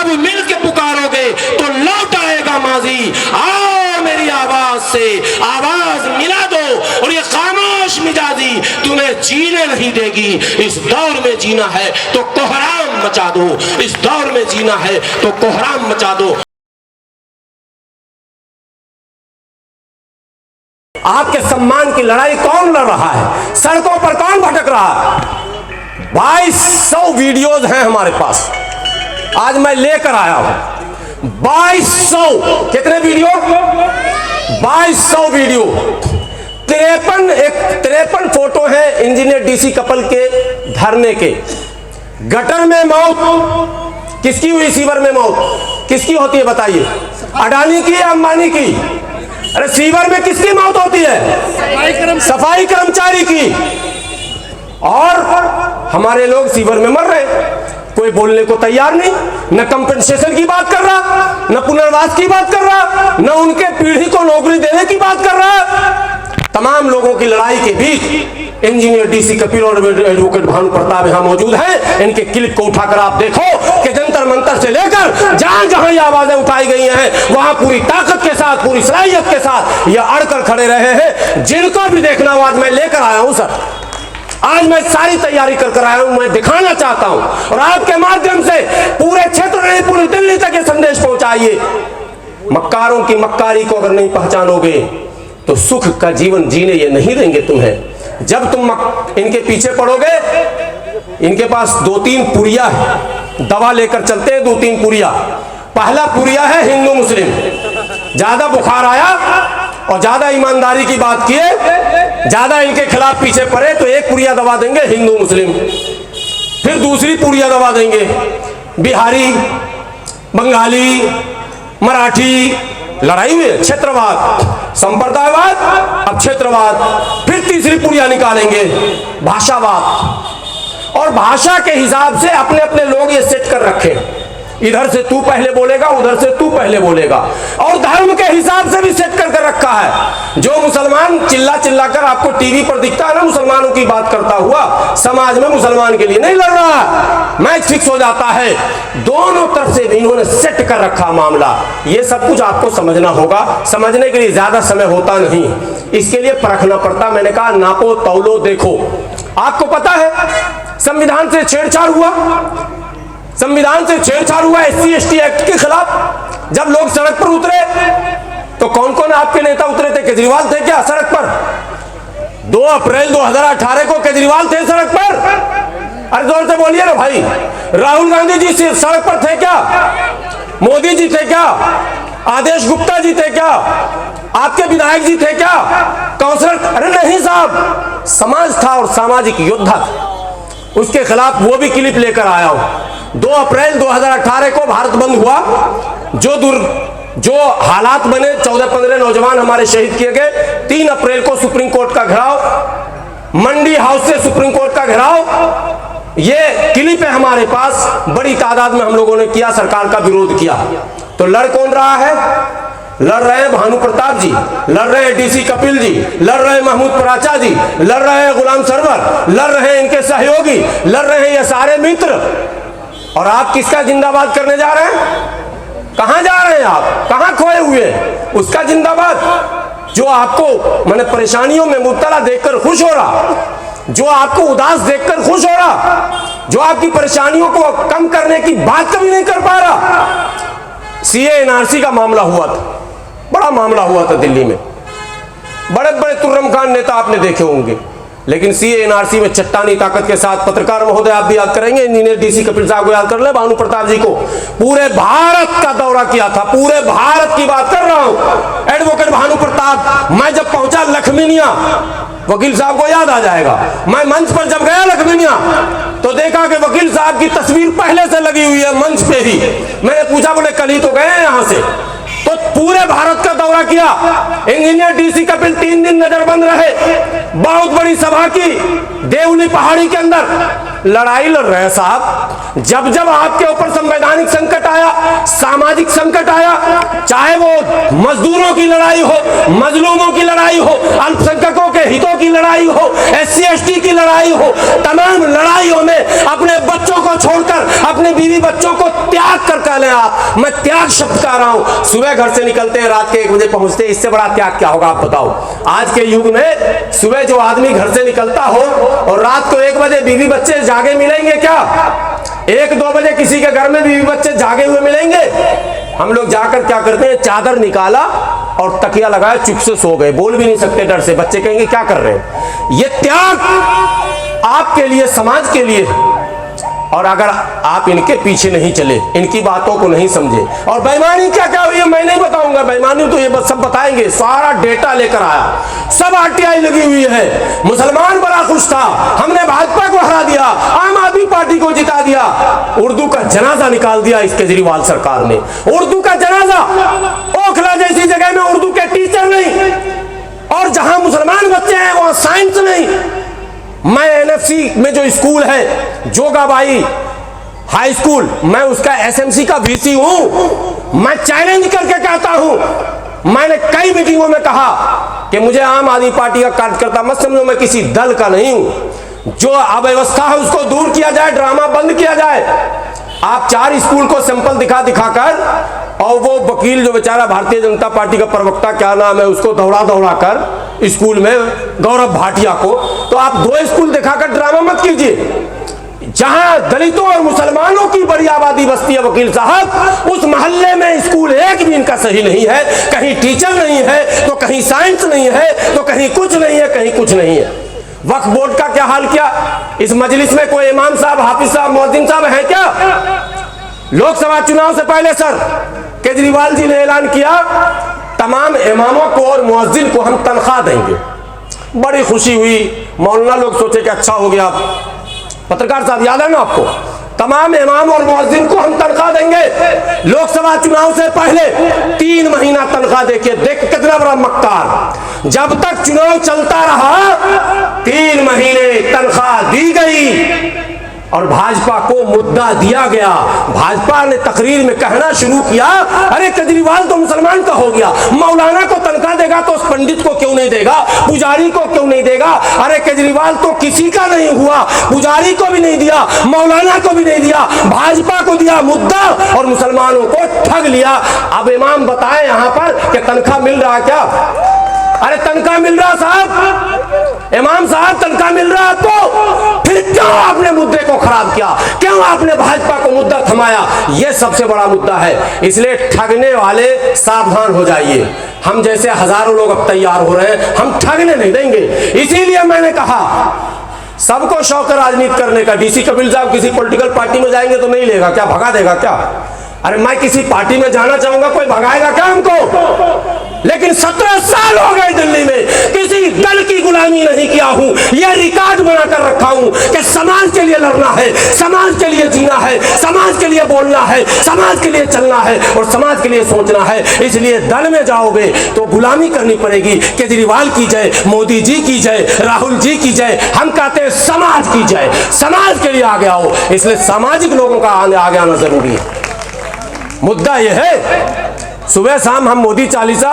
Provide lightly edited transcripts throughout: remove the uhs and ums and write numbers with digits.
सब मिल के पुकारोगे तो लौट आएगा माजी। आओ मेरी आवाज से आवाज मिला दो और ये खामोश मिजाजी तुम्हें जीने नहीं देगी। इस दौर में जीना है तो कोहराम मचा दो, इस दौर में जीना है तो कोहराम मचा दो। आपके सम्मान की लड़ाई कौन लड़ रहा है? सड़कों पर कौन भटक रहा है? 2200 वीडियोज हैं हमारे पास, आज मैं लेकर आया हूं 2200। कितने वीडियो? 2200 वीडियो। 53 फोटो है इंजीनियर डीसी कपल के धरने के। गटर में मौत किसकी हुई? सीवर में मौत किसकी होती है बताइए? अडानी की या अंबानी की? अरे सीवर में किसकी मौत होती है? सफाई कर्मचारी की। और हमारे लोग सीवर में मर रहे, कोई बोलने को तैयार नहीं, न कंपनसेशन की बात कर रहा, न पुनर्वास की बात कर रहा, न उनके पीढ़ी को नौकरी देने की बात कर रहा। तमाम लोगों की लड़ाई के बीच इंजीनियर डीसी कपिल और एडवोकेट भानु प्रताप यहां मौजूद हैं। इनके क्लिप को उठाकर आप देखो कि जंतर मंतर से लेकर जहां जहां ये आवाजें उठाई गई हैं वहां पूरी ताकत के साथ, पूरी सलाहियत के साथ ये अड़कर खड़े रहे हैं। जिनको भी देखना आज मैं लेकर आया हूं सर, आज मैं सारी तैयारी कर आया हूं, मैं दिखाना चाहता हूं और आपके माध्यम से पूरे क्षेत्र में, पूरी दिल्ली तक ये संदेश पहुंचाइए। मक्कारों की मक्कारी को अगर नहीं पहचानोगे तो सुख का जीवन जीने ये नहीं देंगे तुम्हें। जब तुम इनके पीछे पड़ोगे, इनके पास 2-3 पुरिया है, दवा लेकर चलते हैं 2-3 पुरिया। पहला पुरिया है हिंदू मुस्लिम, ज्यादा बुखार आया और ज्यादा ईमानदारी की बात किए, ज्यादा इनके खिलाफ पीछे पड़े तो एक पुरिया दवा देंगे हिंदू मुस्लिम, फिर दूसरी पुरिया दवा देंगे बिहारी, बंगाली, मराठी। लड़ाई हुई है क्षेत्रवाद, संप्रदायवाद, अब क्षेत्रवाद। फिर तीसरी पुरिया निकालेंगे भाषावाद। और भाषा के हिसाब से अपने अपने लोग ये सेट कर रखे, इधर से तू पहले बोलेगा, उधर से तू पहले बोलेगा। और धर्म के हिसाब से भी सेट कर रखा है। जो मुसलमान चिल्ला चिल्ला कर आपको टीवी पर दिखता है ना मुसलमानों की बात करता हुआ, समाज में मुसलमान के लिए नहीं लड़ रहा, मैच फिक्स हो जाता है। दोनों तरफ से इन्होंने सेट कर रखा मामला। ये सब कुछ आपको समझना होगा। समझने के लिए ज्यादा समय होता नहीं, इसके लिए परखना पड़ता। मैंने कहा नापो तौलो देखो। आपको पता है संविधान से छेड़छाड़ हुआ, संविधान से छेड़छाड़ हुआ SC ST एक्ट के खिलाफ। जब लोग सड़क पर उतरे तो कौन कौन आपके नेता उतरे थे? केजरीवाल थे क्या सड़क पर? 2 अप्रैल 2018 को केजरीवाल थे सड़क पर? अरे जोर से बोलिए ना भाई। राहुल गांधी जी सड़क पर थे क्या? मोदी जी थे क्या? आदेश गुप्ता जी थे क्या? आपके विधायक जी थे क्या? काउंसलर? अरे नहीं साहब, समाज था और सामाजिक योद्धा था, उसके खिलाफ वो भी क्लिप लेकर आया हूं। 2 अप्रैल 2018 को भारत बंद हुआ। जो हालात बने, 14-15 नौजवान हमारे शहीद किए गए। 3 अप्रैल को सुप्रीम कोर्ट का घेराव, मंडी हाउस से सुप्रीम कोर्ट का घेराव। ये क्लिप है हमारे पास, बड़ी तादाद में हम लोगों ने किया, सरकार का विरोध किया। तो लड़ कौन रहा है? लड़ रहे हैं भानु प्रताप जी, लड़ रहे हैं डीसी कपिल जी, लड़ रहे हैं महमूद पराचा जी, लड़ रहे हैं गुलाम सरवर, लड़ रहे हैं इनके सहयोगी, लड़ रहे हैं ये सारे मित्र। और आप किसका जिंदाबाद करने जा रहे हैं? कहां जा रहे हैं आप? कहां खोए हुए हैं? उसका जिंदाबाद जो आपको मैंने परेशानियों में मुब्तला देखकर खुश हो रहा, जो आपको उदास देखकर खुश हो रहा, जो आपकी परेशानियों को कम करने की बात कभी नहीं कर पा रहा। CA NRC का मामला हुआ था, बड़ा मामला हुआ था दिल्ली में। बड़े बड़े तुर्रम खान नेता आपने देखे होंगे, लेकिन CA NRC में चट्टानी ताकत के साथ पत्रकार महोदय आप भी याद करेंगे, इंजीनियर डीसी कपिल साहब को याद कर ले, भानु प्रताप जी को पूरे भारत का दौरा किया था। पूरे भारत की बात कर रहा हूं। एडवोकेट भानु प्रताप, मैं जब पहुंचा लखमीनिया, वकील साहब को याद आ जाएगा, मैं मंच पर जब गया लखमीनिया तो देखा कि वकील साहब की तस्वीर पहले से लगी हुई है मंच पे ही। मैंने पूछा, बोले कल ही तो गए हैं यहां से। तो पूरे भारत का दौरा किया। इंजीनियर डीसी कपिल 3 दिन नजरबंद रहे, बहुत बड़ी सभा की देवली पहाड़ी के अंदर। लड़ाई लड़ रहे हैं साहब। जब जब आपके ऊपर संवैधानिक संकट आया, सामाजिक संकट आया, चाहे वो मजदूरों की लड़ाई हो, मजलूमों की लड़ाई हो, अल्पसंख्यकों के हितों की लड़ाई हो, SC ST की लड़ाई हो, तमाम लड़ाइयों में अपने बच्चों को छोड़कर, अपने बीवी बच्चों को त्याग कर कह लें आप, मैं त्याग शब्द कह रहा हूं। सुबह घर से निकलते हैं, रात के 1 बजे पहुंचते हैं, इससे बड़ा त्याग क्या होगा आप बताओ। आज के युग में सुबह जो आदमी घर से निकलता हो और रात को 1 बजे बीवी बच्चे जागे मिलेंगे क्या? 1-2 बजे किसी के घर में बीवी बच्चे जागे हुए मिलेंगे? हम लोग जाकर क्या करते हैं, चादर निकाला और तकिया लगाया, चुप से सो गए, बोल भी नहीं सकते डर से। बच्चे कहेंगे क्या कर रहे हैं। ये त्याग आपके लिए, समाज के लिए। और अगर आप इनके पीछे नहीं चले, इनकी बातों को नहीं समझे, और बेईमानी क्या क्या हुई है मैं नहीं बताऊंगा, बेईमानी तो ये सब बताएंगे, सारा डेटा लेकर आया, सब RTI लगी हुई है। मुसलमान बड़ा खुश था, हमने भाजपा को हरा दिया, आम आदमी पार्टी को जिता दिया। उर्दू का जनाजा निकाल दिया इस केजरीवाल सरकार ने। उर्दू का जनाजा, ओखला जैसी जगह में उर्दू के टीचर नहीं, और जहां मुसलमान बच्चे हैं वहां साइंस नहीं। मैं NFC में जो स्कूल है, जोगाबाई हाई स्कूल, मैं उसका SMC का VC हूं। मैं चैलेंज करके कहता हूं, मैंने कई मीटिंगों में कहा कि मुझे आम आदमी पार्टी का कार्यकर्ता मत समझो, मैं किसी दल का नहीं हूं। जो अव्यवस्था है उसको दूर किया जाए, ड्रामा बंद किया जाए। आप 4 स्कूल को सैंपल दिखाकर, और वो वकील जो बेचारा भारतीय जनता पार्टी का प्रवक्ता, क्या नाम है, उसको दौड़ा कर स्कूल में, गौरव भाटिया को, तो आप 2 स्कूल दिखाकर ड्रामा मत कीजिए। जहां दलितों और मुसलमानों की बड़ी आबादी बसती है वकील साहब, उस मोहल्ले में स्कूल एक भी इनका सही नहीं है। कहीं टीचर नहीं है तो कहीं साइंस नहीं है, तो कहीं कुछ नहीं है, कहीं कुछ नहीं है। वक्फ बोर्ड का क्या हाल किया? इस मजलिस में कोई इमाम साहब, हाफिज साहब, मुअज्जिन साहब है क्या? लोकसभा चुनाव से पहले सर केजरीवाल जी ने ऐलान किया, तमाम इमामों को और मुअज्जिन को हम तनख्वाह देंगे। बड़ी खुशी हुई, मौलाना लोग सोचे कि अच्छा हो गया। पत्रकार साहब याद है ना आपको, तमाम इमाम और मुअज्जिन को हम तनख्वाह देंगे। लोकसभा चुनाव से पहले 3 महीना तनख्वाह देके देख कितना बड़ा मक्कार। जब तक चुनाव चलता रहा 3 महीने तनख्वाह दी गई और भाजपा को मुद्दा दिया गया। भाजपा ने तकरीर में कहना शुरू किया, अरे केजरीवाल तो मुसलमान का हो गया, मौलाना को तनख्वाह देगा तो उस पंडित को क्यों नहीं देगा, पुजारी को क्यों नहीं देगा? अरे केजरीवाल तो किसी का नहीं हुआ, पुजारी को भी नहीं दिया, मौलाना को भी नहीं दिया, भाजपा को दिया मुद्दा और मुसलमानों को ठग लिया। अब इमाम बताए यहां पर कि तनख्वाह मिल रहा क्या? अरे तनख्वाह मिल रहा साहब, इमाम साहब तनख्वाह मिल रहा आपको, फिर क्यों आपने मुद्दे को खराब किया? क्यों आपने भाजपा को मुद्दा थमाया? यह सबसे बड़ा मुद्दा है। इसलिए ठगने वाले सावधान हो जाइए। हम जैसे हजारों लोग अब तैयार हो रहे हैं, हम ठगने नहीं देंगे। इसीलिए मैंने कहा सबको शौक है राजनीति करने का। DC कपिल साहब किसी पॉलिटिकल पार्टी में जाएंगे तो नहीं लेगा क्या, भगा देगा क्या? अरे मैं किसी पार्टी में जाना चाहूंगा, कोई भगाएगा क्या हमको? लेकिन 17 साल हो गए दिल्ली में, किसी दल की गुलामी नहीं किया हूं। यह रिकॉर्ड बनाकर रखा हूं कि समाज के लिए लड़ना है, समाज के लिए जीना है, समाज के लिए बोलना है, समाज के लिए चलना है और समाज के लिए सोचना है। इसलिए दल में जाओगे तो गुलामी करनी पड़ेगी। केजरीवाल की जय, मोदी जी की जय, राहुल जी की जय। हम कहते हैं समाज की जय, समाज के लिए आगे आओ। इसलिए सामाजिक लोगों का आगे आना जरूरी है। मुद्दा यह है, सुबह शाम हम मोदी चालीसा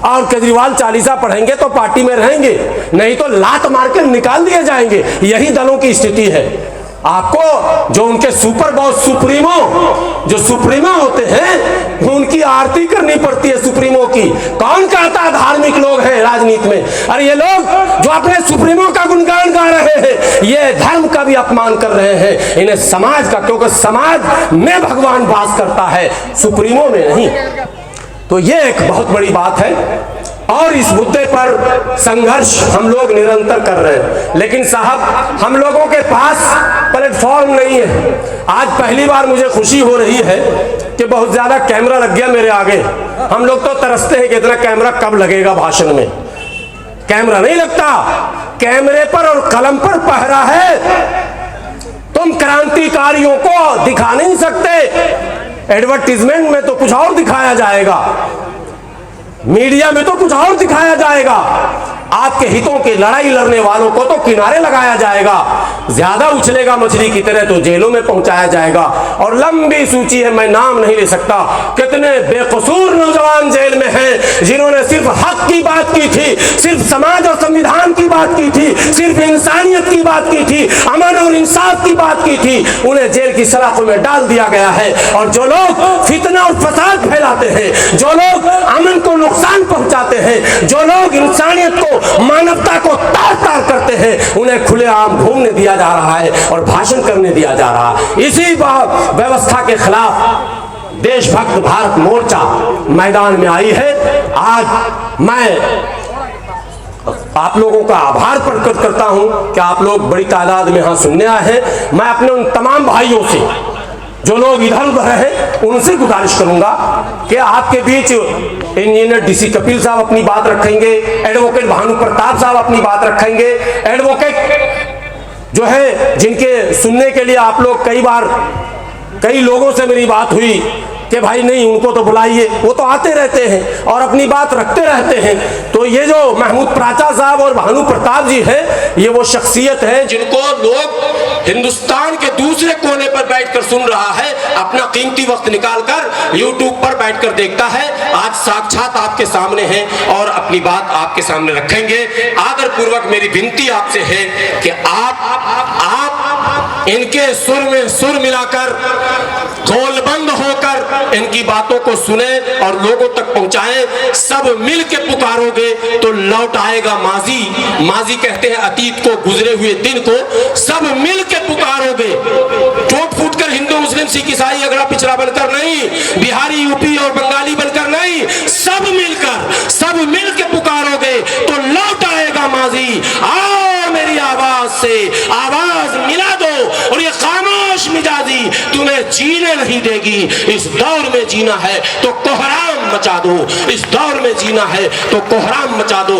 और केजरीवाल चालीसा पढ़ेंगे तो पार्टी में रहेंगे, नहीं तो लात मार के निकाल दिए जाएंगे। यही दलों की स्थिति है। आपको जो उनके सुपर बॉस जो सुप्रीमो होते हैं, उनकी आरती करनी पड़ती है सुप्रीमो की। कौन कहता है धार्मिक लोग हैं राजनीति में? अरे ये लोग जो अपने सुप्रीमो का गुणगान गा रहे हैं, ये धर्म का भी अपमान कर रहे हैं। इन्हें समाज का, क्योंकि समाज में भगवान वास करता है, सुप्रीमो में नहीं। तो ये एक बहुत बड़ी बात है और इस मुद्दे पर संघर्ष हम लोग निरंतर कर रहे हैं। लेकिन साहब हम लोगों के पास प्लेटफॉर्म नहीं है। आज पहली बार मुझे खुशी हो रही है कि बहुत ज्यादा कैमरा लग गया मेरे आगे। हम लोग तो तरसते हैं कि इतना कैमरा कब लगेगा भाषण में। कैमरा नहीं लगता, कैमरे पर और कलम पर पहरा है। तुम क्रांतिकारियों को दिखा नहीं सकते। एडवर्टीजमेंट में तो कुछ और दिखाया जाएगा, मीडिया में तो कुछ और दिखाया जाएगा। आपके हितों की लड़ाई लड़ने वालों को तो किनारे लगाया जाएगा, ज्यादा उछलेगा मछली की तरह तो जेलों में पहुंचाया जाएगा। और लंबी सूची है, मैं नाम नहीं ले सकता, कितने बेकसूर नौजवान जेल में हैं जिन्होंने सिर्फ हक की बात की थी, सिर्फ समाज और संविधान की बात की थी, सिर्फ इंसानियत की बात की थी, अमन और इंसाफ की बात की थी, उन्हें जेल की सलाखों में डाल दिया गया है। और जो लोग फितना और फसाद फैलाते हैं, जो लोग अमन को नुकसान पहुंचाते हैं, जो लोग इंसानियत को, मानवता को तार तार करते हैं, उन्हें खुलेआम घूमने दिया जा रहा है और भाषण करने दिया जा रहा है। इसी व्यवस्था के खिलाफ देशभक्त भारत मोर्चा मैदान में आई है। आज मैं आप लोगों का आभार प्रकट करता हूं कि आप लोग बड़ी तादाद में यहां सुनने आए हैं। मैं अपने उन तमाम भाइयों से जो लोग इधर उधर हैं उनसे गुजारिश करूंगा कि आपके बीच इंजीनियर डीसी कपिल साहब अपनी बात रखेंगे, एडवोकेट भानु प्रताप साहब अपनी बात रखेंगे, एडवोकेट जो है जिनके सुनने के लिए आप लोग कई लोगों से मेरी बात हुई कि भाई नहीं उनको तो बुलाइए, वो तो आते रहते हैं और अपनी बात रखते रहते हैं। तो ये जो महमूद प्राचा साहब और भानु प्रताप जी हैं, ये वो शख्सियत है जिनको लोग हिंदुस्तान के दूसरे कोने पर बैठकर सुन रहा है, अपना कीमती वक्त निकालकर यूट्यूब पर बैठकर देखता है। आज साक्षात आपके सामने हैं और अपनी बात आपके सामने रखेंगे। आदर पूर्वक मेरी विनती आपसे है कि आप इनके सुर में सुर मिलाकर, गोलबंद होकर इनकी बातों को सुने और लोगों तक पहुंचाएं। सब मिल के पुकारोगे तो लौट आएगा माजी। माजी कहते हैं अतीत को, गुजरे हुए दिन को। सब मिल के पुकारोगे, टूट फूट कर हिंदू मुस्लिम सिख ईसाई अगड़ा पिछड़ा बनकर नहीं, बिहारी यूपी और बंगाली बनकर नहीं, सब मिल के पुकारोगे तो लौट आएगा माजी। आओ मेरी आवाज से आवाज मिला दो और ये खामोश मिजाजी तुम्हें जीने नहीं देगी। इस दौर में जीना है तो कोहराम मचा दो, इस दौर में जीना है तो कोहराम मचा दो।